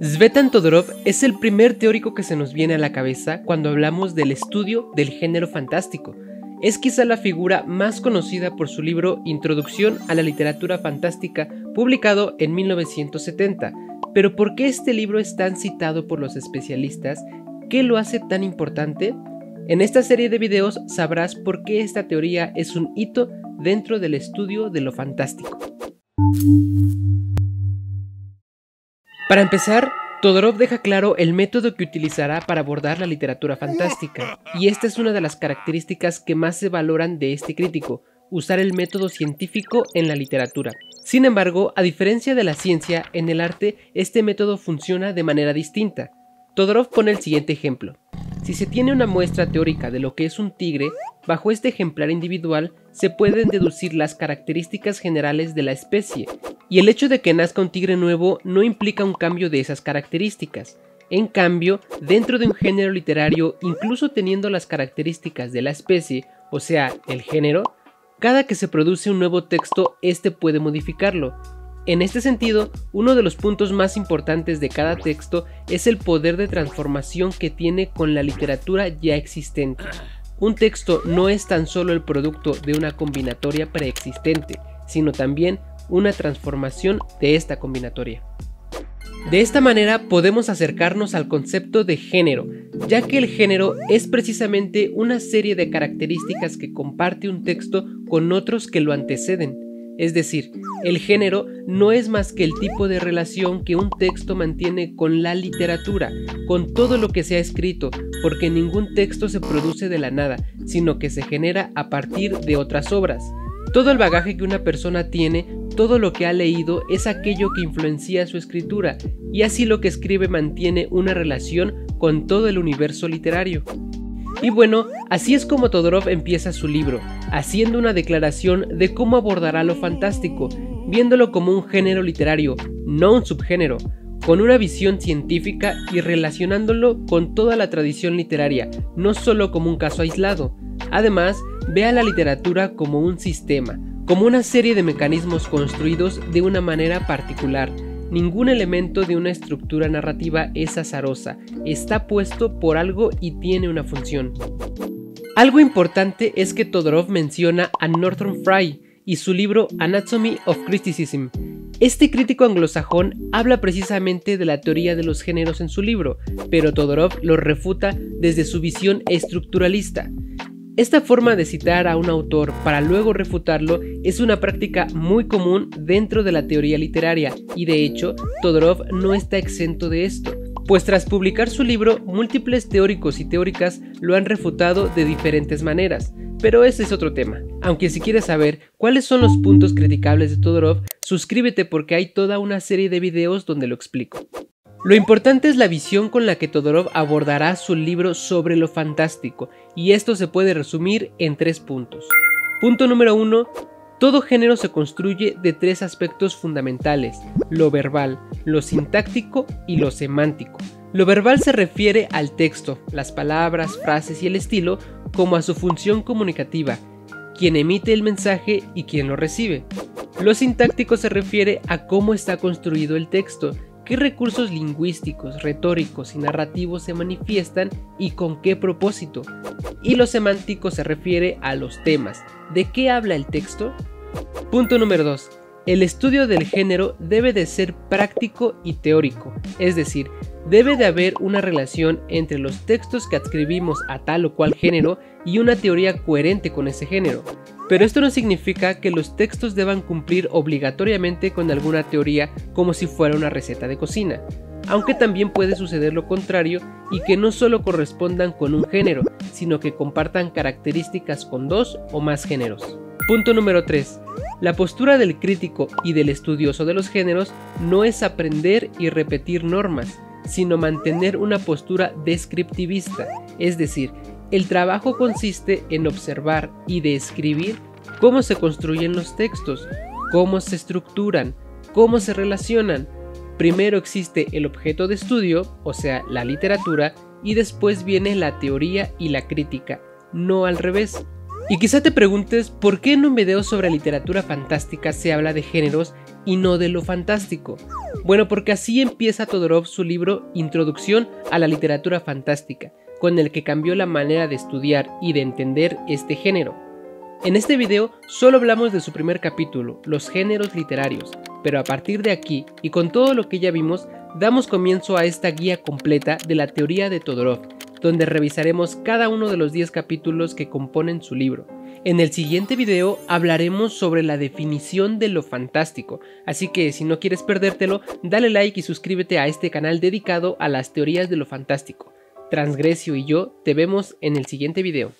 Tzvetan Todorov es el primer teórico que se nos viene a la cabeza cuando hablamos del estudio del género fantástico. Es quizá la figura más conocida por su libro Introducción a la literatura fantástica, publicado en 1970. Pero ¿por qué este libro es tan citado por los especialistas? ¿Qué lo hace tan importante? En esta serie de videos sabrás por qué esta teoría es un hito dentro del estudio de lo fantástico. Para empezar, Todorov deja claro el método que utilizará para abordar la literatura fantástica, y esta es una de las características que más se valoran de este crítico, usar el método científico en la literatura. Sin embargo, a diferencia de la ciencia, en el arte este método funciona de manera distinta. Todorov pone el siguiente ejemplo. Si se tiene una muestra teórica de lo que es un tigre, bajo este ejemplar individual se pueden deducir las características generales de la especie, y el hecho de que nazca un tigre nuevo no implica un cambio de esas características. En cambio, dentro de un género literario, incluso teniendo las características de la especie, o sea, el género, cada que se produce un nuevo texto, este puede modificarlo. En este sentido, uno de los puntos más importantes de cada texto es el poder de transformación que tiene con la literatura ya existente. Un texto no es tan solo el producto de una combinatoria preexistente, sino también una transformación de esta combinatoria. De esta manera podemos acercarnos al concepto de género, ya que el género es precisamente una serie de características que comparte un texto con otros que lo anteceden. Es decir, el género no es más que el tipo de relación que un texto mantiene con la literatura, con todo lo que se ha escrito, porque ningún texto se produce de la nada, sino que se genera a partir de otras obras. Todo el bagaje que una persona tiene, todo lo que ha leído es aquello que influencia su escritura, y así lo que escribe mantiene una relación con todo el universo literario. Y bueno, así es como Todorov empieza su libro, haciendo una declaración de cómo abordará lo fantástico, viéndolo como un género literario, no un subgénero, con una visión científica y relacionándolo con toda la tradición literaria, no solo como un caso aislado. Además, ve a la literatura como un sistema, como una serie de mecanismos construidos de una manera particular. Ningún elemento de una estructura narrativa es azarosa, está puesto por algo y tiene una función. Algo importante es que Todorov menciona a Northrop Frye y su libro Anatomy of Criticism. Este crítico anglosajón habla precisamente de la teoría de los géneros en su libro, pero Todorov lo refuta desde su visión estructuralista. Esta forma de citar a un autor para luego refutarlo es una práctica muy común dentro de la teoría literaria, y de hecho, Todorov no está exento de esto, pues tras publicar su libro, múltiples teóricos y teóricas lo han refutado de diferentes maneras, pero ese es otro tema. Aunque si quieres saber cuáles son los puntos criticables de Todorov, suscríbete porque hay toda una serie de videos donde lo explico. Lo importante es la visión con la que Todorov abordará su libro sobre lo fantástico, y esto se puede resumir en 3 puntos. Punto número 1. Todo género se construye de 3 aspectos fundamentales: lo verbal, lo sintáctico y lo semántico. Lo verbal se refiere al texto, las palabras, frases y el estilo, como a su función comunicativa, quien emite el mensaje y quien lo recibe. Lo sintáctico se refiere a cómo está construido el texto, qué recursos lingüísticos, retóricos y narrativos se manifiestan y con qué propósito. Y lo semántico se refiere a los temas. ¿De qué habla el texto? Punto número 2. El estudio del género debe de ser práctico y teórico, es decir, debe de haber una relación entre los textos que adscribimos a tal o cual género y una teoría coherente con ese género. Pero esto no significa que los textos deban cumplir obligatoriamente con alguna teoría como si fuera una receta de cocina, aunque también puede suceder lo contrario y que no solo correspondan con un género, sino que compartan características con 2 o más géneros. Punto número 3. La postura del crítico y del estudioso de los géneros no es aprender y repetir normas, sino mantener una postura descriptivista, es decir, el trabajo consiste en observar y describir cómo se construyen los textos, cómo se estructuran, cómo se relacionan. Primero existe el objeto de estudio, o sea, la literatura, y después viene la teoría y la crítica, no al revés. Y quizá te preguntes por qué en un video sobre literatura fantástica se habla de géneros y no de lo fantástico? Bueno, porque así empieza Todorov su libro Introducción a la literatura fantástica, con el que cambió la manera de estudiar y de entender este género. En este video solo hablamos de su primer capítulo, los géneros literarios, pero a partir de aquí y con todo lo que ya vimos, damos comienzo a esta guía completa de la teoría de Todorov, donde revisaremos cada uno de los 10 capítulos que componen su libro. En el siguiente video hablaremos sobre la definición de lo fantástico, así que si no quieres perdértelo, dale like y suscríbete a este canal dedicado a las teorías de lo fantástico. Transgresio y yo te vemos en el siguiente video.